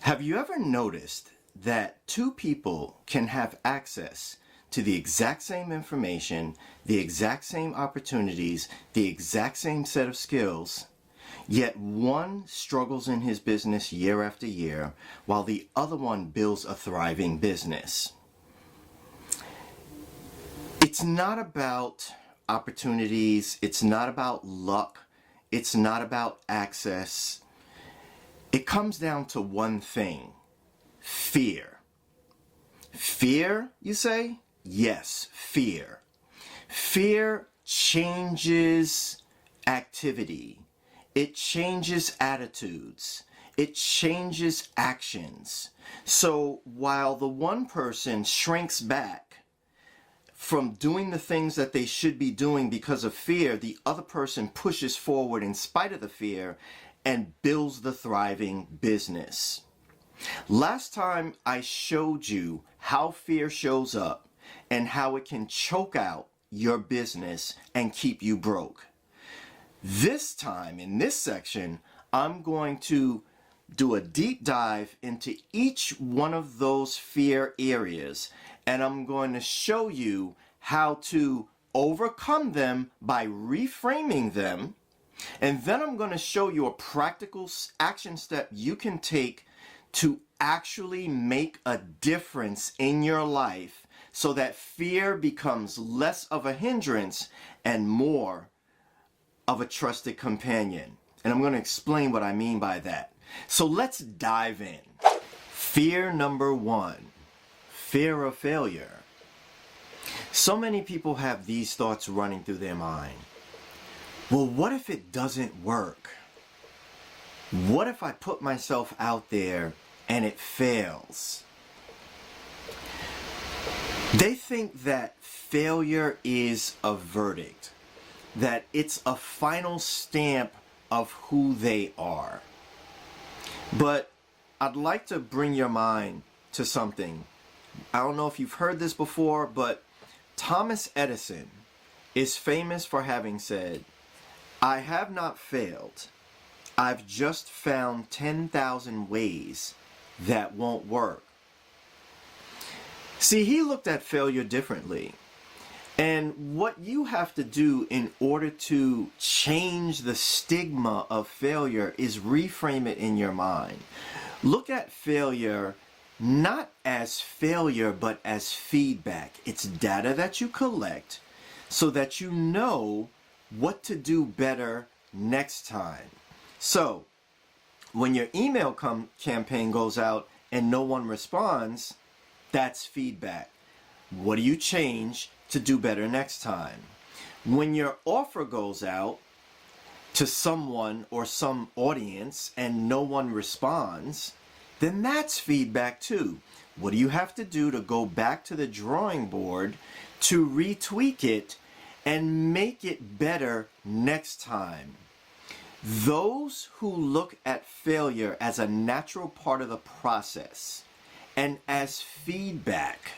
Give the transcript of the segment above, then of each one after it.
Have you ever noticed that two people can have access to the exact same information, the exact same opportunities, the exact same set of skills, yet one struggles in his business year after year while the other one builds a thriving business? It's not about opportunities, it's not about luck, it's not about access. It comes down to one thing: fear. Fear, you say? Yes, fear. Fear changes activity. It changes attitudes. It changes actions. So while the one person shrinks back from doing the things that they should be doing because of fear, the other person pushes forward in spite of the fear and builds the thriving business. Last time I showed you how fear shows up and how it can choke out your business and keep you broke. This time, in this section, I'm going to do a deep dive into each one of those fear areas, and I'm going to show you how to overcome them by reframing them. And then I'm going to show you a practical action step you can take to actually make a difference in your life so that fear becomes less of a hindrance and more of a trusted companion. And I'm going to explain what I mean by that. So let's dive in. Fear number one, fear of failure. So many people have these thoughts running through their mind. Well, what if it doesn't work? What if I put myself out there and it fails? They think that failure is a verdict, that it's a final stamp of who they are. But I'd like to bring your mind to something. I don't know if you've heard this before, but Thomas Edison is famous for having said, "I have not failed. I've just found 10,000 ways that won't work." See, he looked at failure differently. And what you have to do in order to change the stigma of failure is reframe it in your mind. Look at failure not as failure, but as feedback. It's data that you collect so that you know what to do better next time. So when your email campaign goes out and no one responds, that's feedback. What do you change to do better next time? When your offer goes out to someone or some audience and no one responds, then that's feedback too. What do you have to do to go back to the drawing board to retweak it and make it better next time? Those who look at failure as a natural part of the process and as feedback,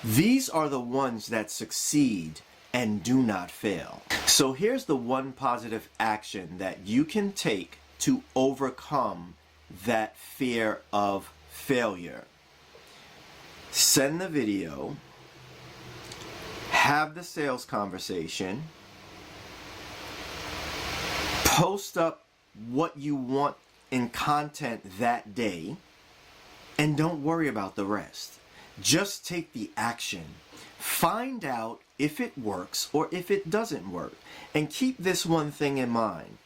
these are the ones that succeed and do not fail. So here's the one positive action that you can take to overcome that fear of failure. Send the video, have the sales conversation, post up what you want in content that day, and don't worry about the rest. Just take the action. Find out if it works or if it doesn't work. And keep this one thing in mind.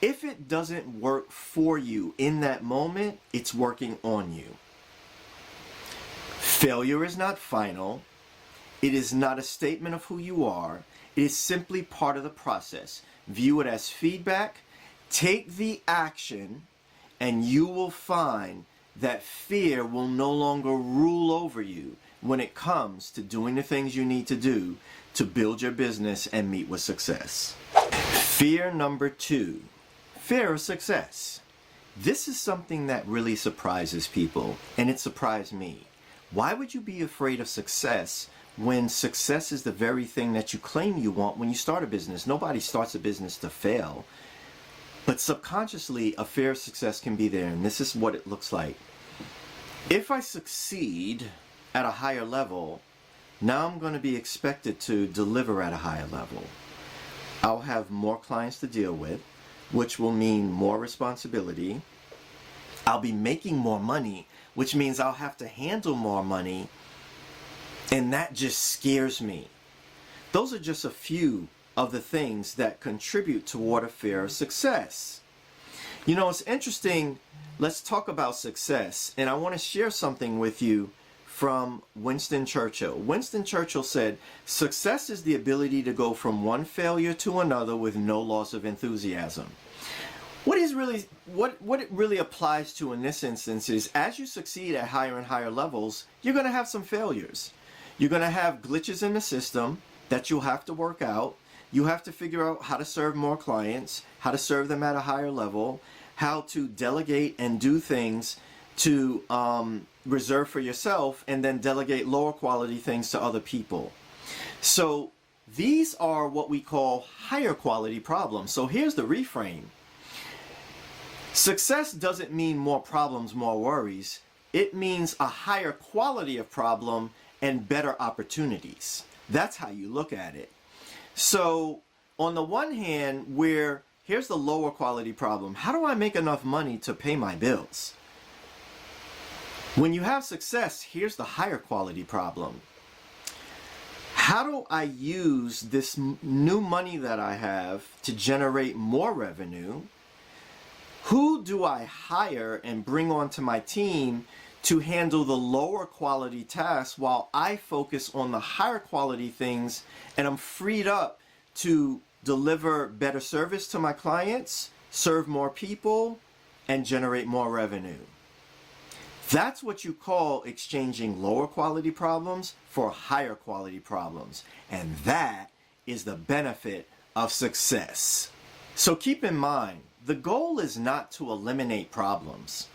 If it doesn't work for you in that moment, it's working on you. Failure is not final. It is not a statement of who you are. It is simply part of the process. View it as feedback. Take the action, and you will find that fear will no longer rule over you when it comes to doing the things you need to do to build your business and meet with success. Fear number two, fear of success. This is something that really surprises people, and it surprised me. Why would you be afraid of success when success is the very thing that you claim you want when you start a business? Nobody starts a business to fail. But subconsciously, a fear of success can be there, and this is what it looks like. If I succeed at a higher level, now I'm going to be expected to deliver at a higher level. I'll have more clients to deal with, which will mean more responsibility. I'll be making more money, which means I'll have to handle more money, and that just scares me. Those are just a few of the things that contribute toward a fear of success. You know, it's interesting. Let's talk about success, and I want to share something with you from Winston Churchill. Winston Churchill said, "Success is the ability to go from one failure to another with no loss of enthusiasm." What it really applies to in this instance is, as you succeed at higher and higher levels, you're going to have some failures. You're going to have glitches in the system that you'll have to work out. You have to figure out how to serve more clients, how to serve them at a higher level, how to delegate and do things to reserve for yourself, and then delegate lower quality things to other people. So these are what we call higher quality problems. So here's the reframe. Success doesn't mean more problems, more worries. It means a higher quality of problem and better opportunities. That's how you look at it. So on the one hand, here's the lower quality problem. How do I make enough money to pay my bills? When you have success, here's the higher quality problem. How do I use this new money that I have to generate more revenue? Who do I hire and bring onto my team to handle the lower quality tasks while I focus on the higher quality things, and I'm freed up to deliver better service to my clients, serve more people, and generate more revenue? That's what you call exchanging lower quality problems for higher quality problems. And that is the benefit of success. So keep in mind, the goal is not to eliminate problems.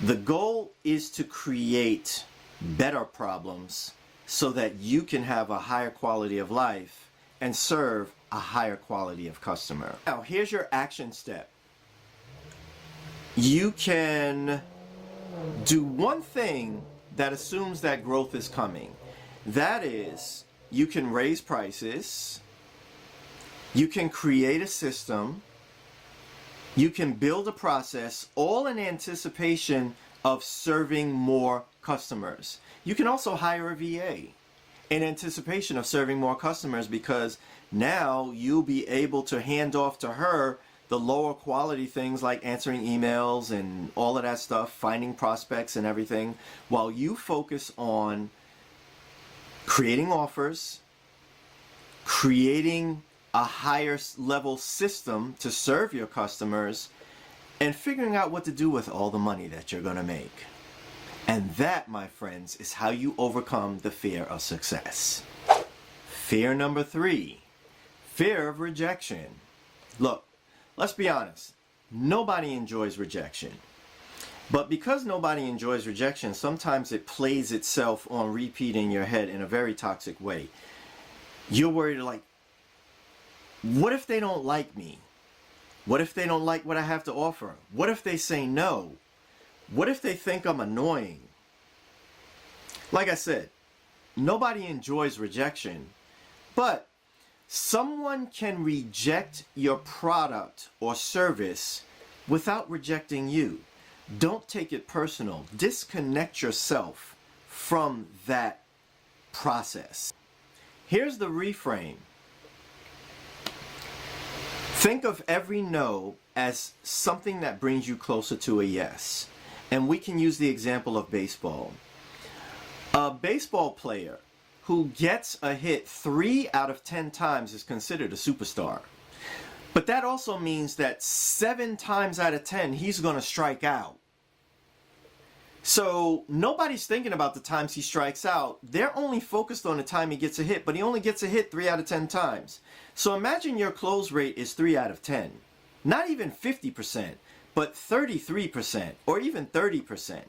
The goal is to create better problems so that you can have a higher quality of life and serve a higher quality of customer. Now, here's your action step. You can do one thing that assumes that growth is coming. That is, you can raise prices, you can create a system, you can build a process, all in anticipation of serving more customers. You can also hire a VA in anticipation of serving more customers, because now you'll be able to hand off to her the lower quality things like answering emails and all of that stuff, finding prospects and everything, while you focus on creating offers, creating a higher level system to serve your customers, and figuring out what to do with all the money that you're going to make. And that, my friends, is how you overcome the fear of success. Fear number 3, fear of rejection. Look, let's be honest. Nobody enjoys rejection. But because nobody enjoys rejection, sometimes it plays itself on repeat in your head in a very toxic way. You're worried, like, what if they don't like me? What if they don't like what I have to offer? What if they say no? What if they think I'm annoying? Like I said, nobody enjoys rejection, but someone can reject your product or service without rejecting you. Don't take it personal. Disconnect yourself from that process. Here's the reframe. Think of every no as something that brings you closer to a yes. And we can use the example of baseball. A baseball player who gets a hit 3 out of 10 times is considered a superstar. But that also means that 7 times out of 10, he's going to strike out. So nobody's thinking about the times he strikes out. They're only focused on the time he gets a hit, but he only gets a hit 3 out of 10 times. So imagine your close rate is 3 out of 10. Not even 50%, but 33% or even 30%.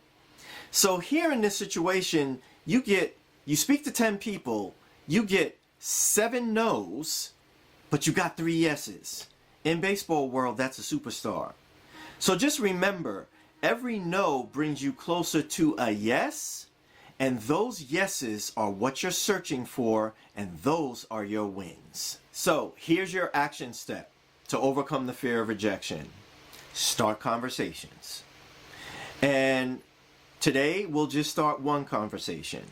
So here in this situation, you speak to 10 people, you get 7 no's, but you got 3 yeses. In baseball world, that's a superstar. So just remember, every no brings you closer to a yes, and those yeses are what you're searching for, and those are your wins. So here's your action step to overcome the fear of rejection. Start conversations. And today we'll just start one conversation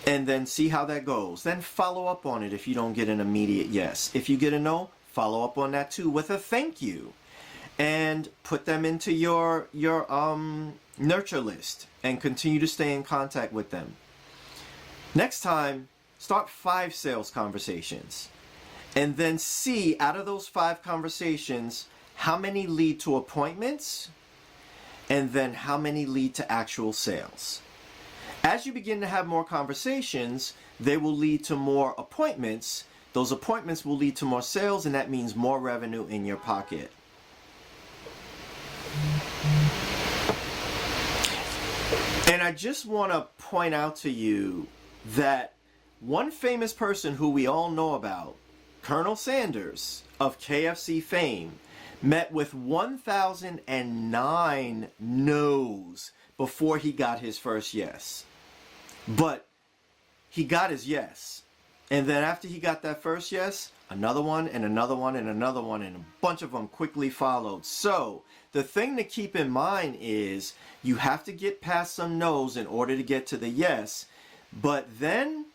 and then see how that goes. Then follow up on it if you don't get an immediate yes. If you get a no, follow up on that too with a thank you. And put them into your nurture list and continue to stay in contact with them. Next time, start 5 sales conversations. And then see out of those 5 conversations, how many lead to appointments, and then how many lead to actual sales. As you begin to have more conversations, they will lead to more appointments. Those appointments will lead to more sales, and that means more revenue in your pocket. And I just want to point out to you that one famous person who we all know about, Colonel Sanders of KFC fame, met with 1,009 no's before he got his first yes. But he got his yes. And then after he got that first yes, another one and another one and another one, and a bunch of them quickly followed. So the thing to keep in mind is you have to get past some no's in order to get to the yes. But then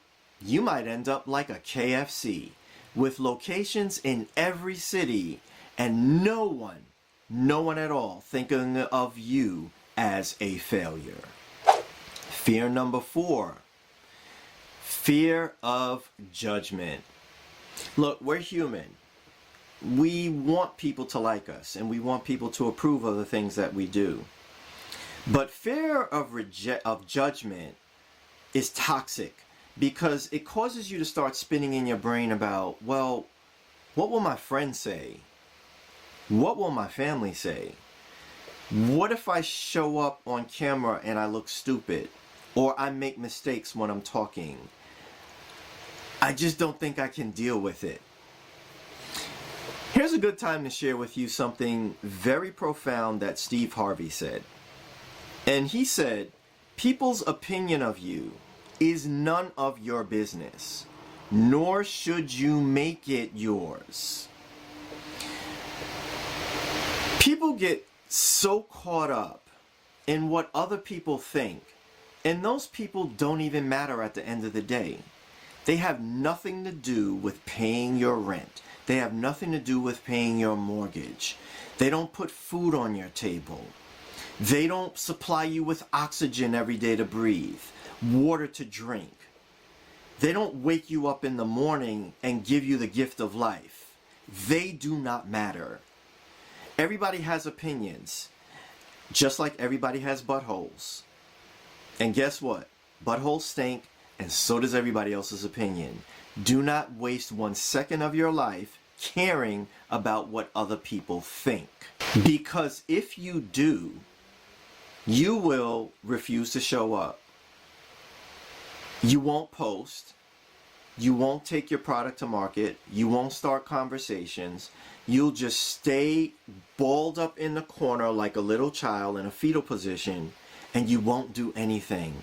you might end up like a KFC with locations in every city and no one at all thinking of you as a failure. Fear number 4, fear of judgment. Look, we're human. We want people to like us, and we want people to approve of the things that we do. But fear of judgment is toxic because it causes you to start spinning in your brain about, well, what will my friends say? What will my family say? What if I show up on camera and I look stupid? Or I make mistakes when I'm talking? I just don't think I can deal with it. Here's a good time to share with you something very profound that Steve Harvey said. And he said, people's opinion of you is none of your business, nor should you make it yours. People get so caught up in what other people think, and those people don't even matter at the end of the day. They have nothing to do with paying your rent. They have nothing to do with paying your mortgage. They don't put food on your table. They don't supply you with oxygen every day to breathe, water to drink. They don't wake you up in the morning and give you the gift of life. They do not matter. Everybody has opinions, just like everybody has buttholes. And guess what? Buttholes stink, and so does everybody else's opinion. Do not waste 1 second of your life caring about what other people think. Because if you do, you will refuse to show up. You won't post. You won't take your product to market. You won't start conversations. You'll just stay balled up in the corner like a little child in a fetal position, and you won't do anything.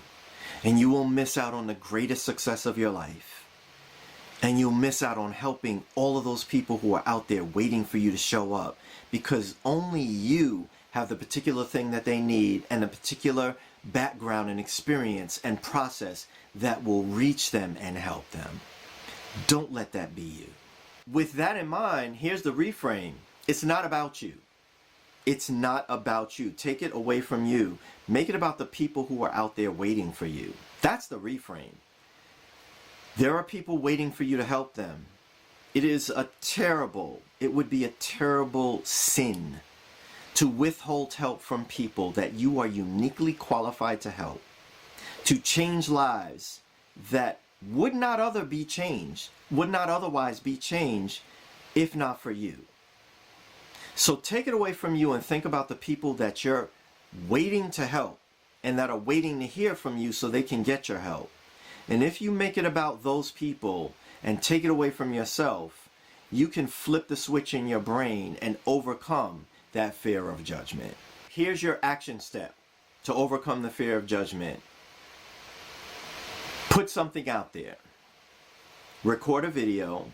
And you will miss out on the greatest success of your life. And you'll miss out on helping all of those people who are out there waiting for you to show up, because only you have the particular thing that they need and the particular background and experience and process that will reach them and help them. Don't let that be you. With that in mind, here's the reframe. It's not about you. It's not about you. Take it away from you. Make it about the people who are out there waiting for you. That's the reframe. There are people waiting for you to help them. It would be a terrible sin to withhold help from people that you are uniquely qualified to help, to change lives that would not otherwise be changed if not for you. So take it away from you and think about the people that you're waiting to help and that are waiting to hear from you so they can get your help. And if you make it about those people and take it away from yourself, you can flip the switch in your brain and overcome that fear of judgment. Here's your action step to overcome the fear of judgment. Put something out there. Record a video.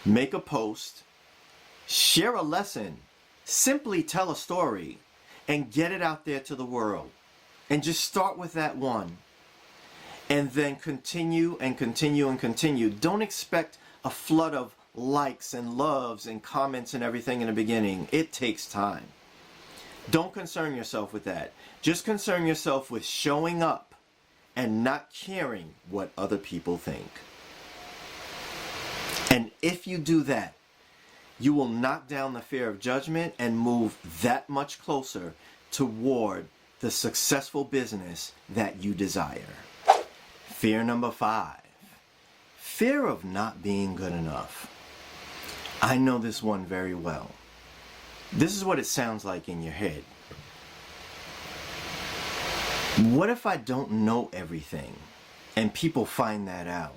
Make a post. Share a lesson. Simply tell a story and get it out there to the world. And just start with that one. And then continue and continue and continue. Don't expect a flood of likes and loves and comments and everything in the beginning. It takes time. Don't concern yourself with that. Just concern yourself with showing up and not caring what other people think. And if you do that, you will knock down the fear of judgment and move that much closer toward the successful business that you desire. Fear number 5. Fear of not being good enough. I know this one very well. This is what it sounds like in your head. What if I don't know everything and people find that out?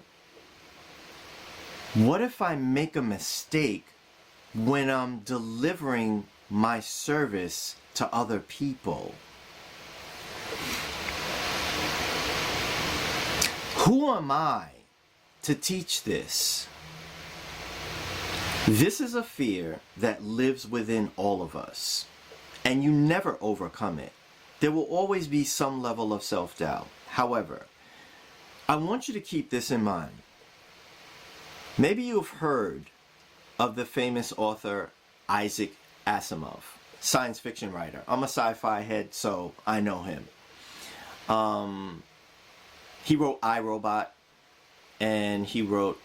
What if I make a mistake when I'm delivering my service to other people? Who am I to teach this? This is a fear that lives within all of us, and you never overcome it. There will always be some level of self-doubt. However, I want you to keep this in mind. Maybe you've heard of the famous author Isaac Asimov, science fiction writer. I'm a sci-fi head, so I know him. He wrote I, Robot, and he wrote,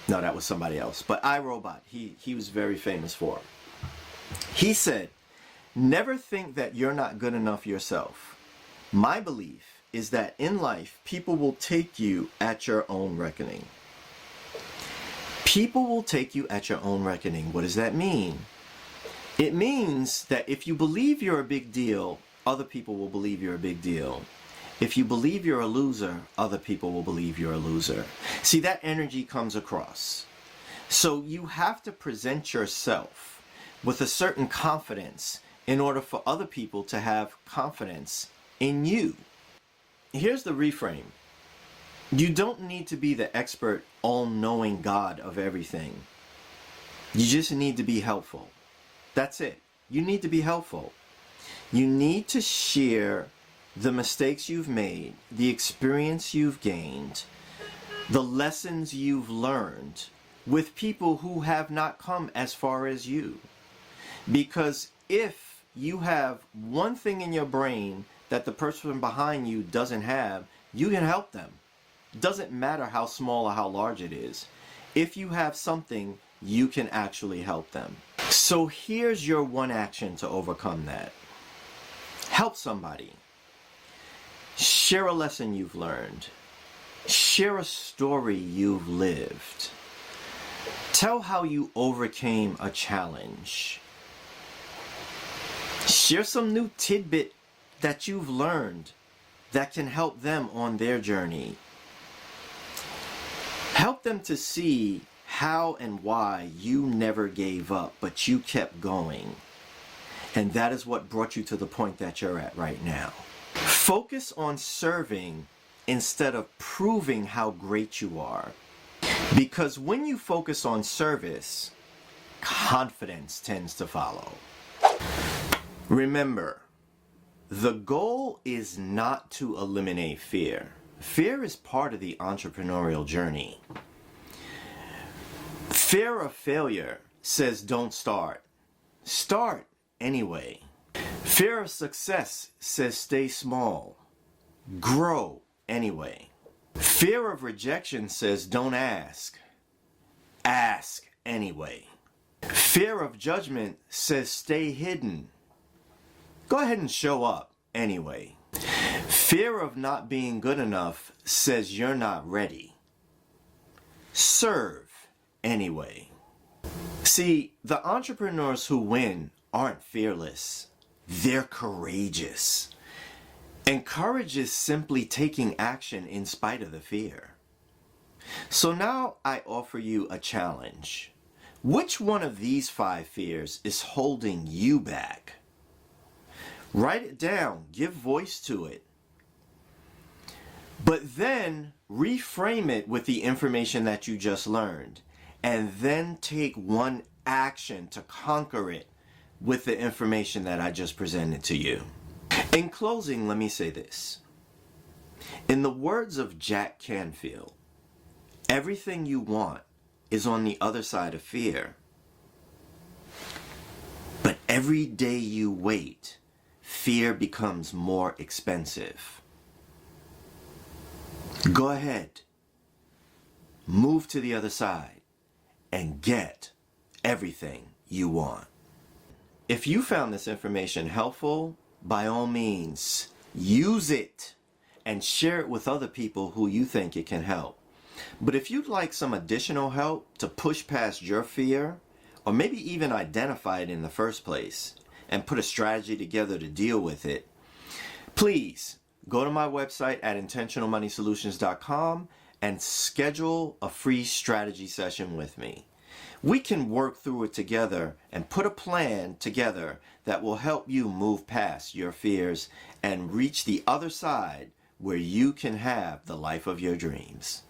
no, that was somebody else, but I, Robot, he was very famous for. He said, never think that you're not good enough yourself. My belief is that in life, people will take you at your own reckoning. People will take you at your own reckoning. What does that mean? It means that if you believe you're a big deal, other people will believe you're a big deal. If you believe you're a loser, other people will believe you're a loser. See, that energy comes across. So you have to present yourself with a certain confidence in order for other people to have confidence in you. Here's the reframe. You don't need to be the expert, all-knowing God of everything. You just need to be helpful. That's it. You need to be helpful. You need to share the mistakes you've made, the experience you've gained, the lessons you've learned with people who have not come as far as you. Because if you have one thing in your brain that the person behind you doesn't have, you can help them. Doesn't matter how small or how large it is. If you have something, you can actually help them. So here's your one action to overcome that. Help somebody. Share a lesson you've learned. Share a story you've lived. Tell how you overcame a challenge. Share some new tidbit that you've learned that can help them on their journey. Help them to see how and why you never gave up, but you kept going. And that is what brought you to the point that you're at right now. Focus on serving instead of proving how great you are. Because when you focus on service, confidence tends to follow. Remember, the goal is not to eliminate fear. Fear is part of the entrepreneurial journey. Fear of failure says don't start. Start anyway. Fear of success says stay small. Grow anyway. Fear of rejection says don't ask. Ask anyway. Fear of judgment says stay hidden. Go ahead and show up anyway. Fear of not being good enough says you're not ready. Serve anyway. See, the entrepreneurs who win aren't fearless. They're courageous. And courage is simply taking action in spite of the fear. So now I offer you a challenge. Which one of these 5 fears is holding you back? Write it down. Give voice to it. But then reframe it with the information that you just learned. And then take one action to conquer it with the information that I just presented to you. In closing, let me say this. In the words of Jack Canfield, everything you want is on the other side of fear. But every day you wait, fear becomes more expensive. Go ahead, move to the other side, and get everything you want. If you found this information helpful, by all means, use it and share it with other people who you think it can help. But if you'd like some additional help to push past your fear, or maybe even identify it in the first place and put a strategy together to deal with it, please go to my website at intentionalmoneysolutions.com and schedule a free strategy session with me. We can work through it together and put a plan together that will help you move past your fears and reach the other side where you can have the life of your dreams.